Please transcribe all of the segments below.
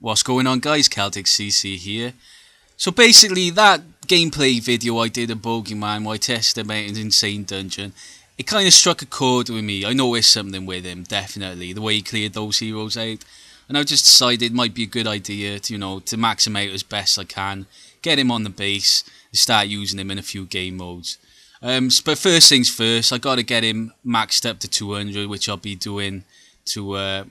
What's going on, guys? Celtic CC here. So basically, that gameplay video I did of Bogeyman, where I tested out an insane dungeon, it kind of struck a chord with me. I noticed something with him, definitely, the way he cleared those heroes out, and I just decided it might be a good idea to, to max him out as best I can, get him on the base, and start using him in a few game modes. But first things first, I got to get him maxed up to 200, which I'll be doing to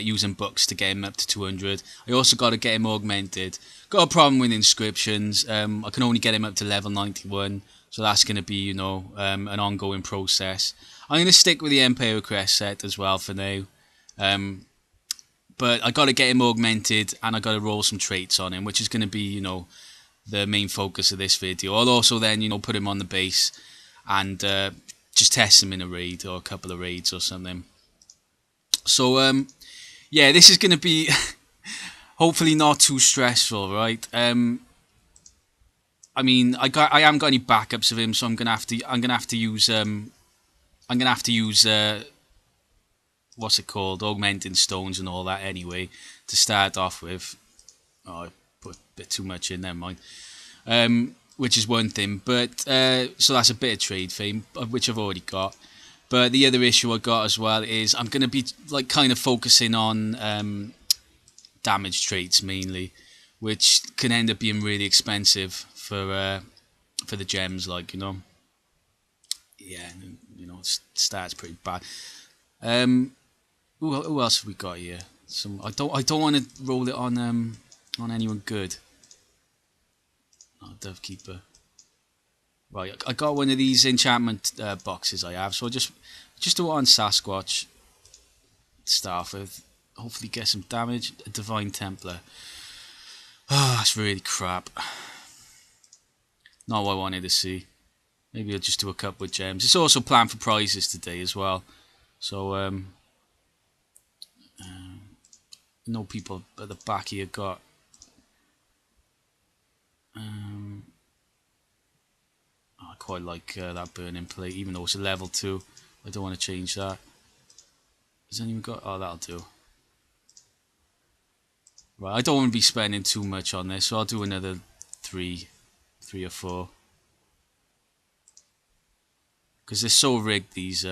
using books to get him up to 200. I also got to get him augmented. Got a problem with inscriptions. I can only get him up to level 91, so that's going to be, an ongoing process. I'm going to stick with the Empire Crest set as well for now. But I got to get him augmented, and I got to roll some traits on him, which is going to be, the main focus of this video. I'll also then, put him on the base and just test him in a raid or a couple of raids or something. So, yeah, this is going to be hopefully not too stressful, right? I mean, I haven't got any backups of him, so I'm gonna have to use what's it called, augmenting stones and all that anyway to start off with. Oh, I put a bit too much in there, mind. Which is one thing, but so that's a bit of trade fame, which I've already got. But the other issue I got as well is I'm going to be kind of focusing on damage traits mainly, which can end up being really expensive for the gems, yeah, it starts pretty bad. Who else have we got here? I don't want to roll it on anyone good. Oh, Dove Keeper. Right, I got one of these enchantment boxes I have, so I'll just do it on Sasquatch to start with. Hopefully get some damage. A Divine Templar. Oh, that's really crap. Not what I wanted to see. Maybe I'll just do a couple of gems. It's also planned for prizes today as well. So, no people at the back here got... I quite like that burning plate, even though it's a level 2. I don't want to change that. Has anyone got... Oh, that'll do. Right, I don't want to be spending too much on this, so I'll do another 3 or 4. Because they're so rigged, these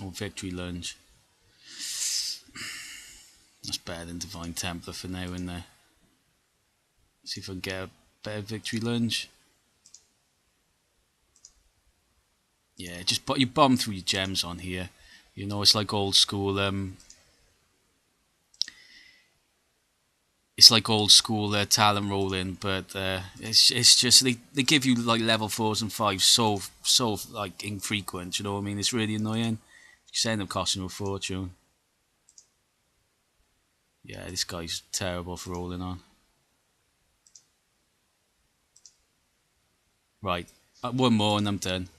Victory Lunge. That's better than Divine Templar for now, in there. See if I can get a better Victory Lunge. Yeah, you bomb through your gems on here. It's like old school. It's like old school talent rolling, but it's just they give you like level 4s and 5s so like infrequent. You know what I mean? It's really annoying. You just end up costing you a fortune. Yeah, this guy's terrible for rolling on. Right, one more and I'm done.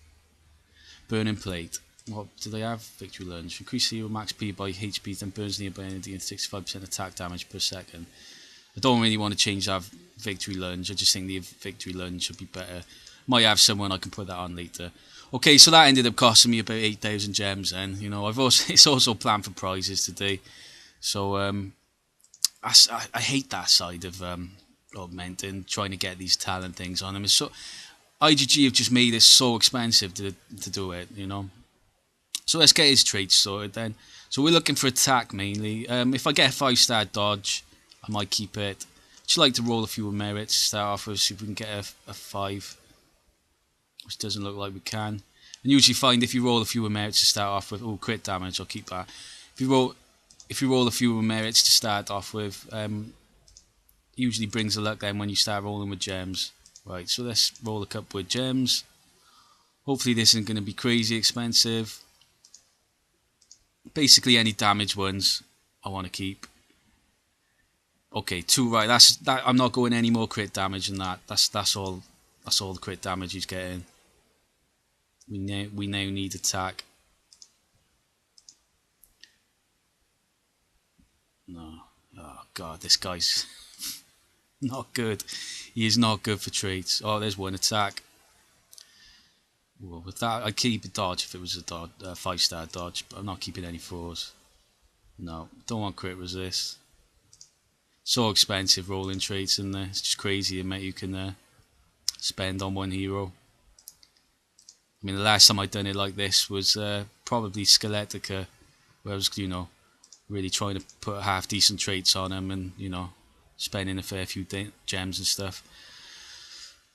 Burning Plate. What do they have? Victory Lunge. Increase hero max P by HP, then burns nearby enemy and 65% attack damage per second. I don't really want to change that Victory Lunge. I just think the Victory Lunge should be better. Might have someone I can put that on later. Okay, so that ended up costing me about 8,000 gems then. It's also planned for prizes today. So I hate that side of augmenting, trying to get these talent things on them. It's so... IGG have just made it so expensive to do it, So let's get his traits sorted then. So we're looking for attack mainly. If I get a 5-star dodge, I might keep it. Just like to roll a few merits to start off with, see if we can get a 5. Which doesn't look like we can. And usually find if you roll a few merits to start off with, crit damage, I'll keep that. If you roll a few merits to start off with, usually brings the luck then when you start rolling with gems. Right, so let's roll a couple with gems. Hopefully this isn't going to be crazy expensive. Basically any damage ones I want to keep. Okay, 2, right, that's that. I'm not going any more crit damage than that. That's all the crit damage he's getting. We now need attack. No. Oh god, this guy's not good. He is not good for traits. Oh, there's one attack. Well, with that, I'd keep a dodge if it was a 5-star dodge, but I'm not keeping any 4s. No, don't want crit resist. So expensive rolling traits, and it's just crazy the amount you can spend on one hero. I mean, the last time I done it like this was probably Skeletica, where I was, really trying to put half decent traits on him, and spending a fair few gems and stuff.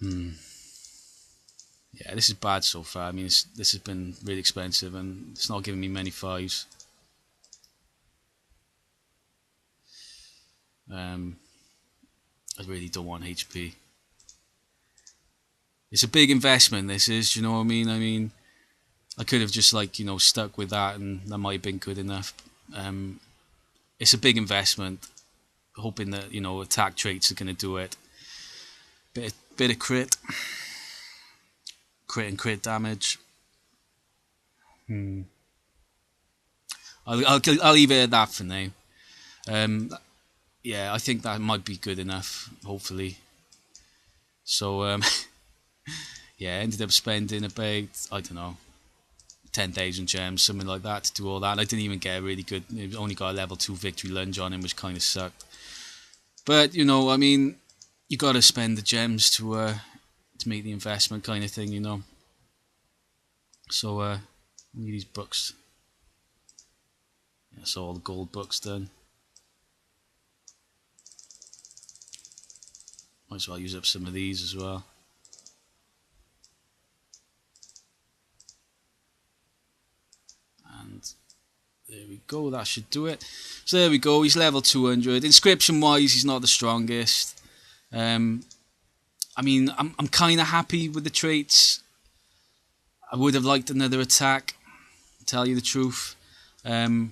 Yeah, this is bad so far. I mean, this has been really expensive, and it's not giving me many fives. I really don't want HP. It's a big investment, this is, you know what I mean? I mean, I could have just stuck with that, and that might have been good enough. It's a big investment, hoping that attack traits are going to do it. Bit of crit and crit damage. I'll leave it at that for now. Yeah, I think that might be good enough, hopefully. So yeah, ended up spending about, I don't know, 10,000 gems, something like that, to do all that. And I didn't even get a really good, only got a level 2 victory lunge on him, which kind of sucked. But I mean, you got to spend the gems to make the investment, kind of thing, So I need these books. Yeah, so all the gold books done. Might as well use up some of these as well. And there we go, that should do it. So there we go, he's level 200. Inscription wise, he's not the strongest. I mean, I'm kind of happy with the traits. I would have liked another attack, to tell you the truth. I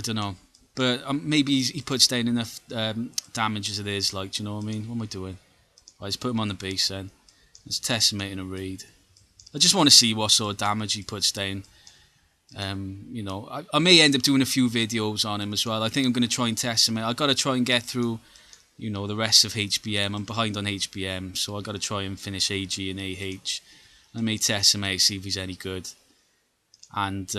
don't know. But maybe he puts down enough damage as it is, do you know what I mean? What am I doing? Right, let's put him on the base then. Let's test him out in a raid. I just want to see what sort of damage he puts down. I may end up doing a few videos on him as well. I think I'm going to try and test him out. I've got to try and get through, the rest of HBM. I'm behind on HBM, so I've got to try and finish AG and AH. I may test him out, see if he's any good. And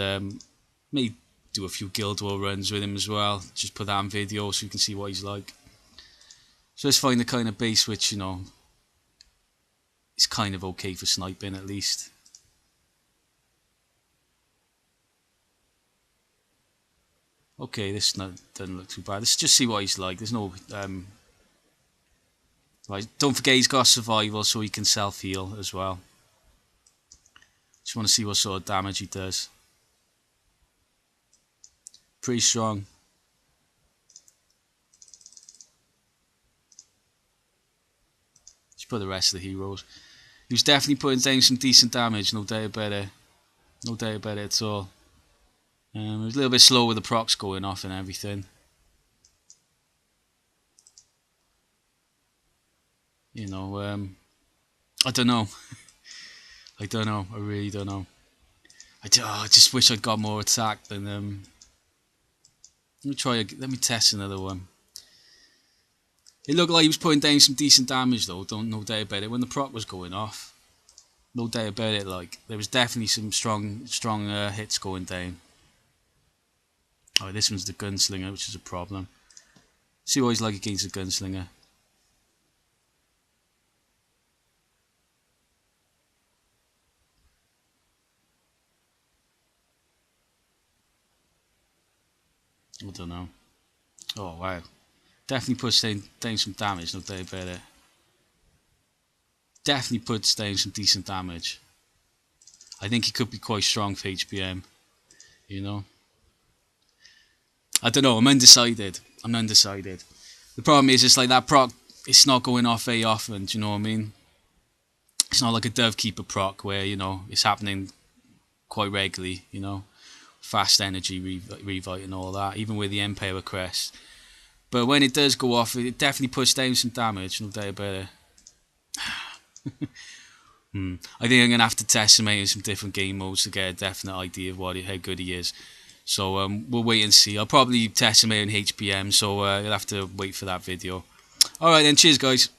may do a few Guild War runs with him as well. Just put that on video so you can see what he's like. So let's find the kind of base which, is kind of okay for sniping at least. Okay, this doesn't look too bad. Let's just see what he's like. There's no... right, don't forget he's got survival, so he can self-heal as well. Just want to see what sort of damage he does. Pretty strong. Let's put the rest of the heroes. He was definitely putting down some decent damage, no doubt about it. No doubt about it at all. It was a little bit slow with the procs going off and everything. I don't know. I don't know. I really don't know. I just wish I'd got more attack than let me test another one. It looked like he was putting down some decent damage though, no doubt about it. When the proc was going off, no doubt about it. There was definitely some strong hits going down. Oh, this one's the gunslinger, which is a problem. See what he's like against the gunslinger. I don't know. Oh wow. Definitely puts down some damage, no doubt about it. Definitely puts down some decent damage. I think he could be quite strong for HBM. I don't know, I'm undecided. The problem is, it's like that proc, it's not going off very often, do you know what I mean? It's not like a Dovekeeper proc where, it's happening quite regularly, Fast energy, revite and all that, even with the Empower crest. But when it does go off, it definitely puts down some damage, no doubt about it. I think I'm going to have to test him out in some different game modes to get a definite idea of how good he is. So we'll wait and see. I'll probably test him out in HBM, so you'll have to wait for that video. Alright then, cheers guys.